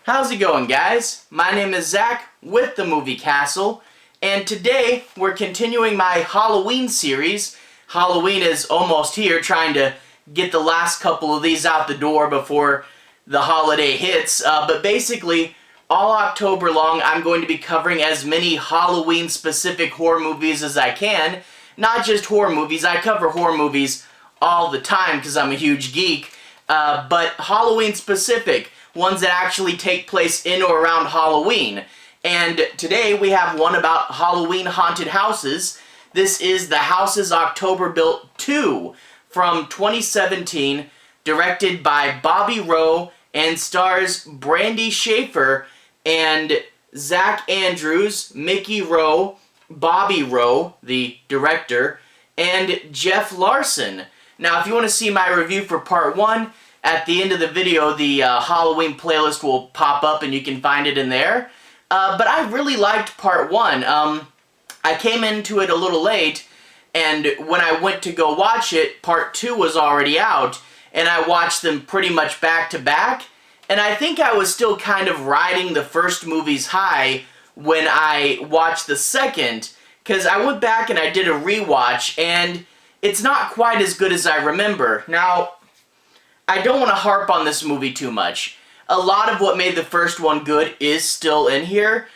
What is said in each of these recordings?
How's it going, guys? My name is Zach with the Movie Castle, and today we're continuing my Halloween series. Halloween is almost here, trying to get the last couple of these out the door before the holiday hits, but basically all October long I'm going to be covering as many Halloween-specific horror movies as I can. Not just horror movies, I cover horror movies all the time because I'm a huge geek, but Halloween-specific, ones that actually take place in or around Halloween. And today we have one about Halloween haunted houses. This is The Houses October Built 2 from 2017, directed by Bobby Roe and stars Brandy Schaefer and Zack Andrews, Mikey Roe, Bobby Roe, the director, and Jeff Larson. Now, if you want to see my review for part 1, at the end of the video, the Halloween playlist will pop up and you can find it in there. But I really liked part 1. I came into it a little late, and when I went to go watch it, part 2 was already out, and I watched them pretty much back to back, and I think I was still kind of riding the first movie's high when I watched the second, because I went back and I did a rewatch, and it's not quite as good as I remember. Now, I don't want to harp on this movie too much. A lot of what made the first one good is still in here.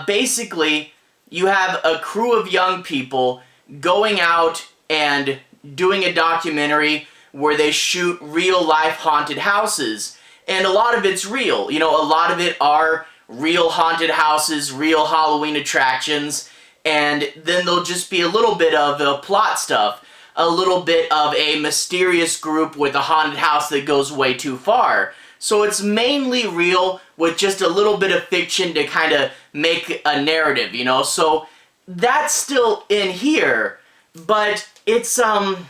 Basically, you have a crew of young people going out and doing a documentary where they shoot real-life haunted houses. And a lot of it's real. You know, a lot of it are real haunted houses, real Halloween attractions, and then there'll just be a little bit of plot stuff. A little bit of a mysterious group with a haunted house that goes way too far. So it's mainly real with just a little bit of fiction to kind of make a narrative, you know? So that's still in here, but it's not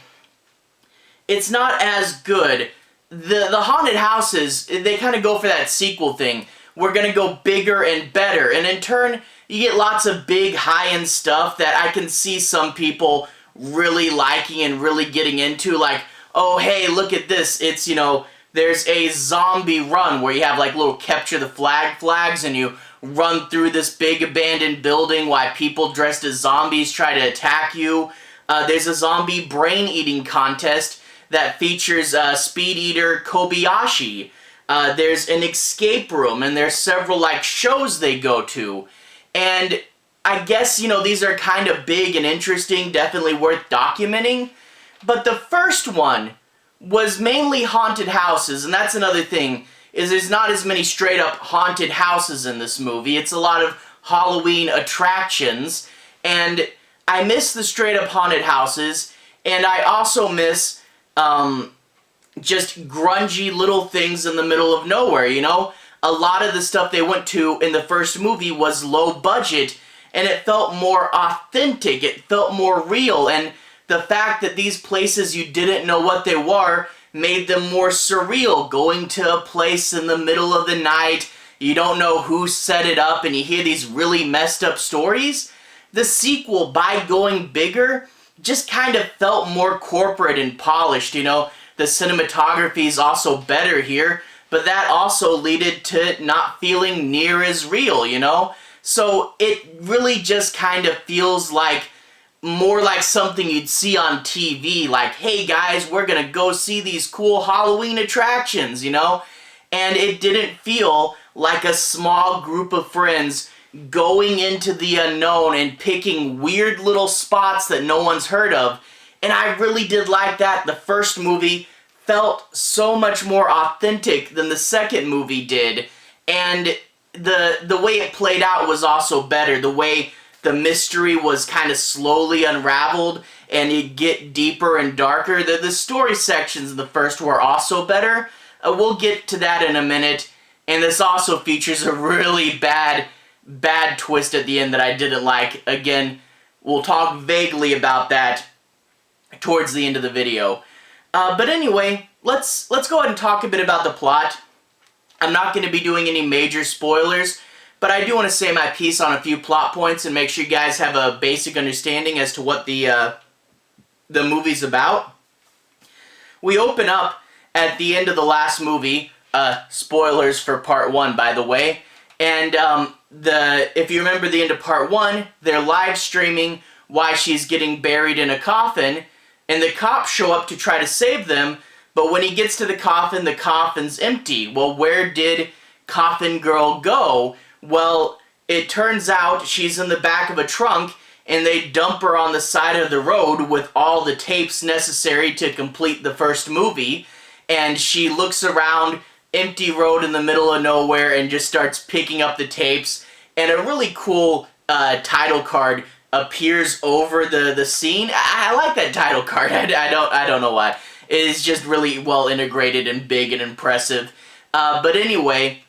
as good. The haunted houses, they kind of go for that sequel thing. We're gonna go bigger and better, and in turn, you get lots of big high-end stuff that I can see some people really liking and really getting into, like, oh hey, look at this, it's, you know, there's a zombie run where you have like little capture the flag flags and you run through this big abandoned building while people dressed as zombies try to attack you. There's a zombie brain eating contest that features speed eater Kobayashi. There's an escape room, and there's several like shows they go to, and I guess, you know, these are kind of big and interesting, definitely worth documenting, but the first one was mainly haunted houses, and that's another thing, is there's not as many straight up haunted houses in this movie. It's a lot of Halloween attractions, and I miss the straight up haunted houses, and I also miss just grungy little things in the middle of nowhere, you know? A lot of the stuff they went to in the first movie was low budget, and it felt more authentic, it felt more real, and the fact that these places you didn't know what they were made them more surreal. Going to a place in the middle of the night, you don't know who set it up, and you hear these really messed up stories. The sequel, by going bigger, just kind of felt more corporate and polished, you know. The cinematography is also better here, but that also led to not feeling near as real, you know. So it really just kind of feels like more like something you'd see on TV, like, hey guys, we're gonna go see these cool Halloween attractions, you know? And it didn't feel like a small group of friends going into the unknown and picking weird little spots that no one's heard of. And I really did like that. The first movie felt so much more authentic than the second movie did, and the way it played out was also better. The way the mystery was kind of slowly unraveled and it get deeper and darker. The story sections in the first were also better. We'll get to that in a minute. And this also features a really bad twist at the end that I didn't like. Again, we'll talk vaguely about that towards the end of the video. But anyway, let's go ahead and talk a bit about the plot. I'm not going to be doing any major spoilers, but I do want to say my piece on a few plot points and make sure you guys have a basic understanding as to what the movie's about. We open up at the end of the last movie Spoilers for part 1, by the way. And if you remember the end of part 1, they're live streaming why she's getting buried in a coffin, and the cops show up to try to save them, but when he gets to the coffin's empty. Well, where did Coffin Girl go? Well, it turns out she's in the back of a trunk, and they dump her on the side of the road with all the tapes necessary to complete the first movie, and she looks around, empty road in the middle of nowhere, and just starts picking up the tapes, and a really cool title card appears over the scene. I like that title card. I don't know why. It is just really well integrated and big and impressive. But anyway,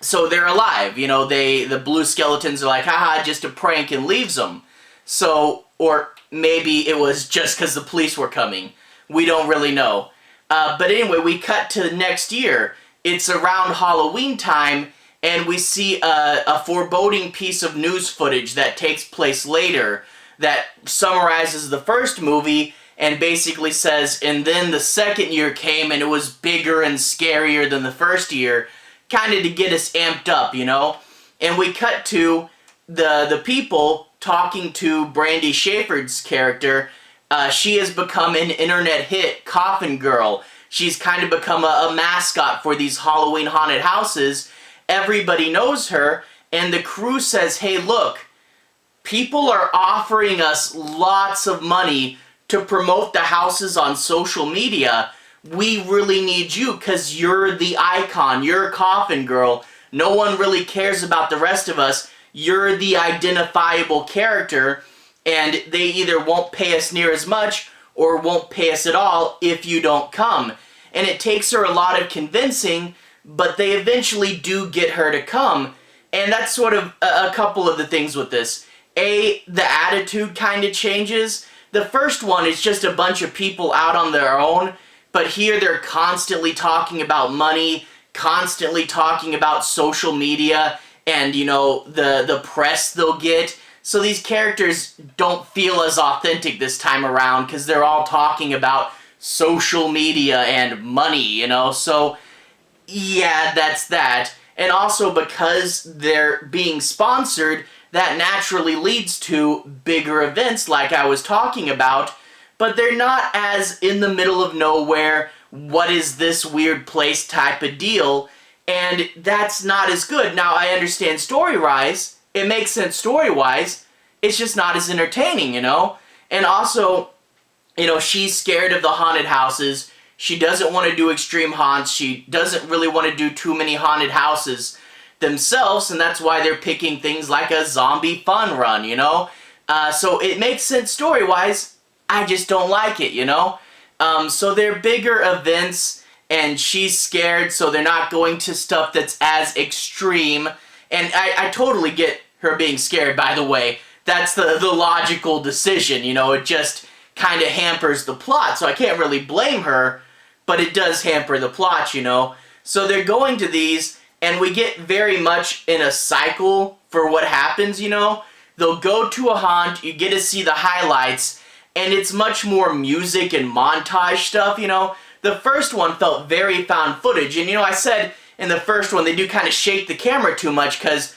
so they're alive. You know, the blue skeletons are like, haha, just a prank, and leaves them. So, or maybe it was just because the police were coming. We don't really know. But anyway, we cut to next year. It's around Halloween time, and we see a foreboding piece of news footage that takes place later that summarizes the first movie and basically says, and then the second year came and it was bigger and scarier than the first year, kind of to get us amped up, you know? And we cut to the people talking to Brandy Schaefer's character. She has become an internet hit, Coffin Girl. She's kind of become a mascot for these Halloween haunted houses. Everybody knows her, and the crew says, hey, look, people are offering us lots of money to promote the houses on social media. We really need you because you're the icon. You're Coffin Girl. No one really cares about the rest of us. You're the identifiable character, and they either won't pay us near as much or won't pay us at all if you don't come. And it takes her a lot of convincing, but they eventually do get her to come. And that's sort of a couple of the things with this. The attitude kind of changes. The first one is just a bunch of people out on their own, but here they're constantly talking about money, constantly talking about social media, and, you know, the press they'll get. So these characters don't feel as authentic this time around because they're all talking about social media and money, you know? So, yeah, that's that. And also because they're being sponsored, that naturally leads to bigger events like I was talking about, but they're not as in the middle of nowhere, what is this weird place type of deal, and that's not as good. Now, I understand story-wise, it makes sense story-wise, it's just not as entertaining, you know? And also, you know, she's scared of the haunted houses. She doesn't want to do extreme haunts. She doesn't really want to do too many haunted houses themselves, and that's why they're picking things like a zombie fun run, you know? So it makes sense story-wise. I just don't like it, you know? So they're bigger events, and she's scared, so they're not going to stuff that's as extreme. And I totally get her being scared, by the way. That's the logical decision, you know? It just kind of hampers the plot, so I can't really blame her, but it does hamper the plot, you know? So they're going to these, and we get very much in a cycle for what happens, you know? They'll go to a haunt, you get to see the highlights, and it's much more music and montage stuff, you know? The first one felt very found footage, and you know, I said in the first one they do kind of shake the camera too much because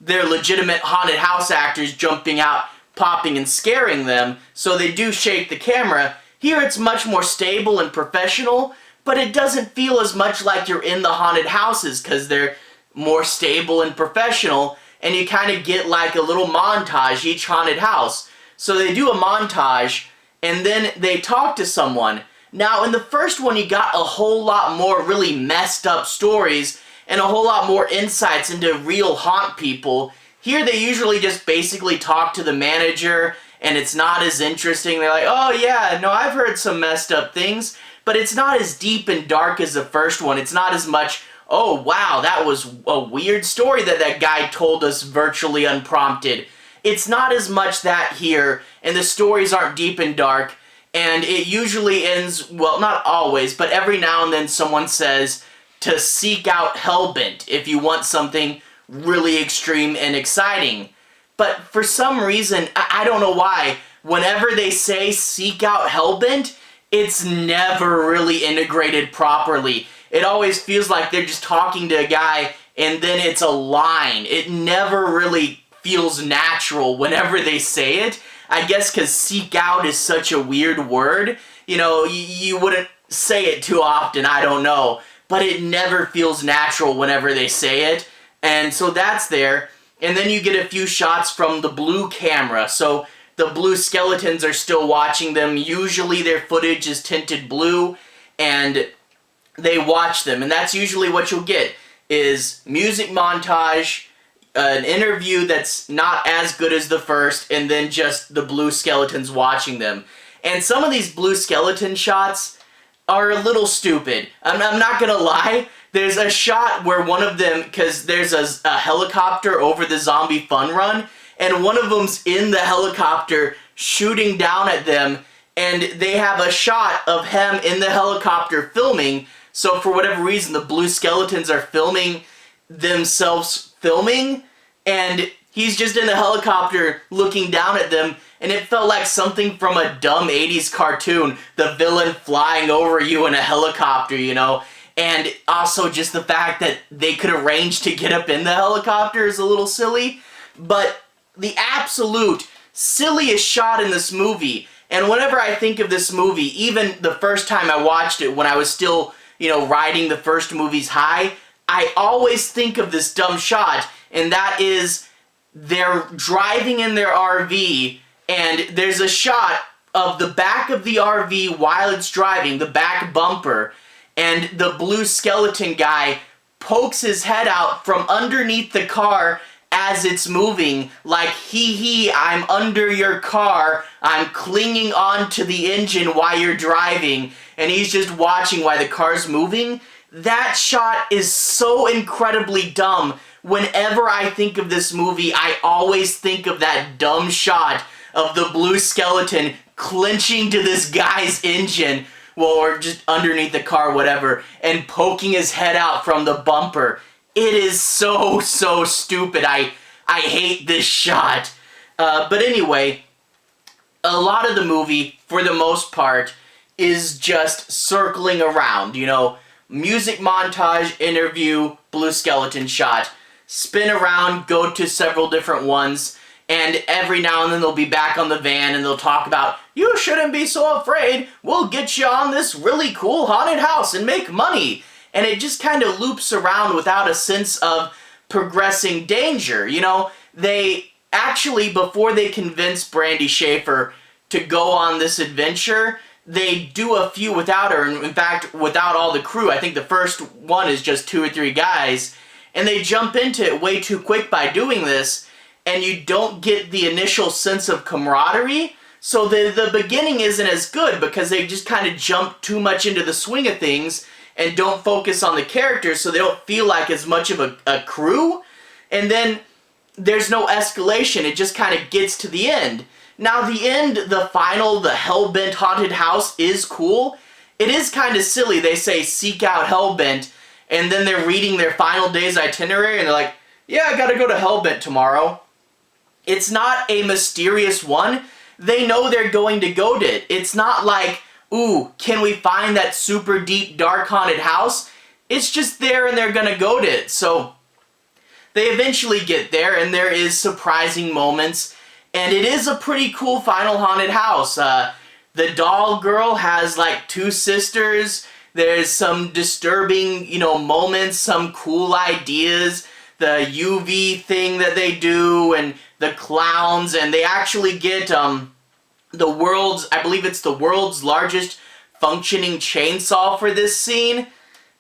they're legitimate haunted house actors jumping out, popping and scaring them, so they do shake the camera. Here it's much more stable and professional, but it doesn't feel as much like you're in the haunted houses because they're more stable and professional, and you kind of get like a little montage each haunted house. So they do a montage, and then they talk to someone. Now, in the first one, you got a whole lot more really messed up stories and a whole lot more insights into real haunt people. Here, they usually just basically talk to the manager, and it's not as interesting. They're like, oh yeah, no, I've heard some messed up things, but it's not as deep and dark as the first one. It's not as much, oh wow, that was a weird story that guy told us virtually unprompted. It's not as much that here, and the stories aren't deep and dark, and it usually ends, well, not always, but every now and then someone says to seek out Hellbent if you want something really extreme and exciting. But for some reason, I don't know why, whenever they say seek out Hellbent, it's never really integrated properly. It always feels like they're just talking to a guy and then it's a line. It never really feels natural whenever they say it. I guess because seek out is such a weird word. You know, you wouldn't say it too often, I don't know. But it never feels natural whenever they say it. And so that's there. And then you get a few shots from the blue camera. So the blue skeletons are still watching them. Usually their footage is tinted blue. And they watch them. And that's usually what you'll get. Is music montage, an interview that's not as good as the first, and then just the blue skeletons watching them. And some of these blue skeleton shots are a little stupid. I'm not gonna lie. There's a shot where one of them, because there's a helicopter over the zombie fun run, and one of them's in the helicopter shooting down at them, and they have a shot of him in the helicopter filming. So for whatever reason, the blue skeletons are filming themselves filming, and he's just in the helicopter looking down at them, and it felt like something from a dumb 80s cartoon, the villain flying over you in a helicopter, you know? And also just the fact that they could arrange to get up in the helicopter is a little silly, but the absolute silliest shot in this movie, and whenever I think of this movie, even the first time I watched it when I was still, you know, riding the first movie's high, I always think of this dumb shot, and that is they're driving in their RV, and there's a shot of the back of the RV while it's driving, the back bumper, and the blue skeleton guy pokes his head out from underneath the car as it's moving, like, hee, I'm under your car, I'm clinging onto the engine while you're driving, and he's just watching while the car's moving. That shot is so incredibly dumb. Whenever I think of this movie, I always think of that dumb shot of the blue skeleton clinching to this guy's engine, well, or just underneath the car, whatever, and poking his head out from the bumper. It is so stupid. I hate this shot. But anyway, a lot of the movie, for the most part, is just circling around, you know, music montage, interview, blue skeleton shot, spin around, go to several different ones, and every now and then they'll be back on the van and they'll talk about, you shouldn't be so afraid, we'll get you on this really cool haunted house and make money. And it just kind of loops around without a sense of progressing danger. You know, they actually, before they convince Brandy Schaefer to go on this adventure, they do a few without her, and in fact, without all the crew. I think the first one is just 2 or 3 guys, and they jump into it way too quick by doing this, and you don't get the initial sense of camaraderie. So the beginning isn't as good because they just kind of jump too much into the swing of things and don't focus on the characters, so they don't feel like as much of a crew. And then there's no escalation. It just kind of gets to the end. Now the end, the final, the Hellbent haunted house is cool. It is kind of silly. They say seek out Hellbent, and then they're reading their final day's itinerary, and they're like, yeah, I gotta go to Hellbent tomorrow. It's not a mysterious one. They know they're going to go to it. It's not like, ooh, can we find that super deep, dark haunted house? It's just there and they're gonna go to it. So they eventually get there, and there is surprising moments, and it is a pretty cool final haunted house. The doll girl has like 2 sisters. There's some disturbing, you know, moments, some cool ideas. The UV thing that they do, and the clowns, and they actually get the world's, I believe it's the world's largest functioning chainsaw for this scene.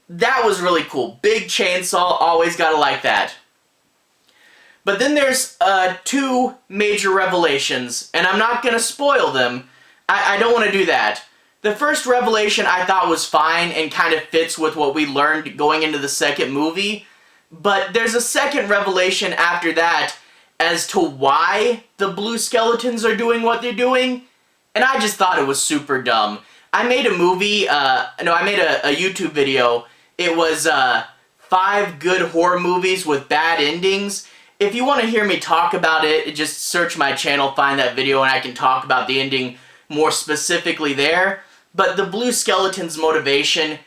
That was really cool. Big chainsaw, always gotta like that. But then there's 2 major revelations, and I'm not gonna spoil them. I don't want to do that. The first revelation I thought was fine and kind of fits with what we learned going into the second movie, but there's a second revelation after that as to why the blue skeletons are doing what they're doing, and I just thought it was super dumb. I made a movie, I made a YouTube video. It was 5 good horror movies with bad endings. If you want to hear me talk about it, just search my channel, find that video, and I can talk about the ending more specifically there. But the blue skeleton's motivation,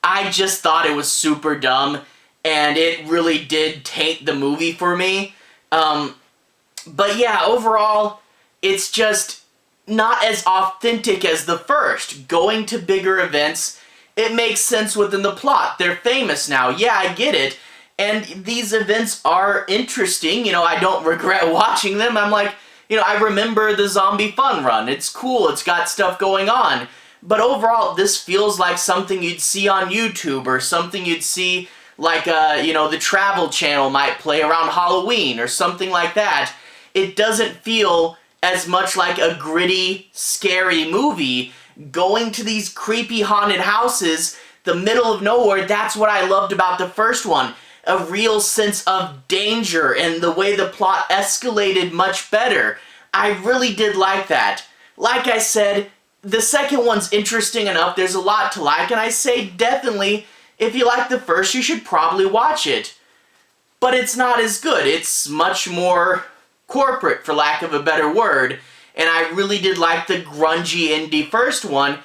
I just thought it was super dumb, and it really did taint the movie for me. But yeah, overall, it's just not as authentic as the first. Going to bigger events, it makes sense within the plot. They're famous now. Yeah, I get it. And these events are interesting. You know, I don't regret watching them. I'm like, you know, I remember the Zombie Fun Run. It's cool. It's got stuff going on. But overall, this feels like something you'd see on YouTube or something you'd see like, you know, the Travel Channel might play around Halloween or something like that. It doesn't feel as much like a gritty, scary movie. Going to these creepy haunted houses, the middle of nowhere, that's what I loved about the first one. A real sense of danger and the way the plot escalated much better. I really did like that. Like I said, the second one's interesting enough, there's a lot to like, and I say definitely, if you like the first, you should probably watch it. But it's not as good. It's much more corporate, for lack of a better word, and I really did like the grungy indie first one.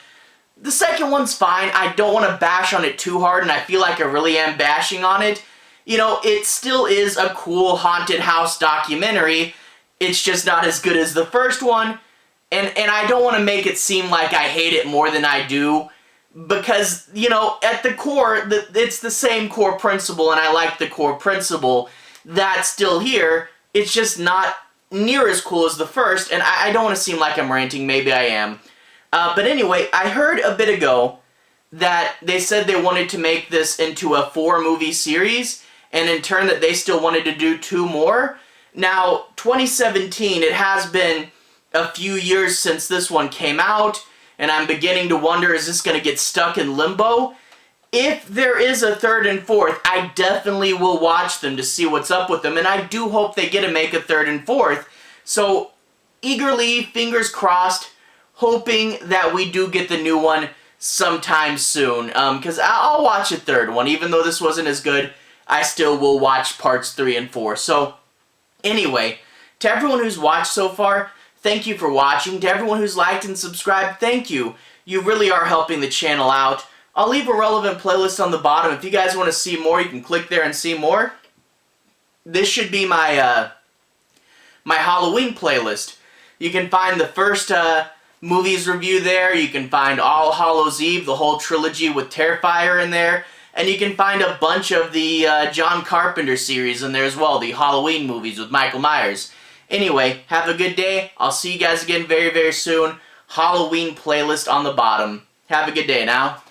The second one's fine. I don't want to bash on it too hard, and I feel like I really am bashing on it. You know, it still is a cool haunted house documentary. It's just not as good as the first one, and I don't want to make it seem like I hate it more than I do, because, you know, at the core, it's the same core principle, and I like the core principle. That's still here. It's just not near as cool as the first, and I don't want to seem like I'm ranting. Maybe I am. But anyway, I heard a bit ago that they said they wanted to make this into a 4-movie series, and in turn that they still wanted to do 2 more. Now, 2017, it has been a few years since this one came out, and I'm beginning to wonder, is this going to get stuck in limbo? If there is a 3rd and 4th, I definitely will watch them to see what's up with them, and I do hope they get to make a 3rd and 4th. So, eagerly, fingers crossed, hoping that we do get the new one sometime soon. Because I'll watch a 3rd one. Even though this wasn't as good, I still will watch parts 3 and 4. So, anyway, to everyone who's watched so far, thank you for watching. To everyone who's liked and subscribed, thank you. You really are helping the channel out. I'll leave a relevant playlist on the bottom. If you guys want to see more, you can click there and see more. This should be my my Halloween playlist. You can find the first movies review there. You can find All Hallows Eve, the whole trilogy with Terrifier in there. And you can find a bunch of the John Carpenter series in there as well, the Halloween movies with Michael Myers. Anyway, have a good day. I'll see you guys again very, very soon. Halloween playlist on the bottom. Have a good day now.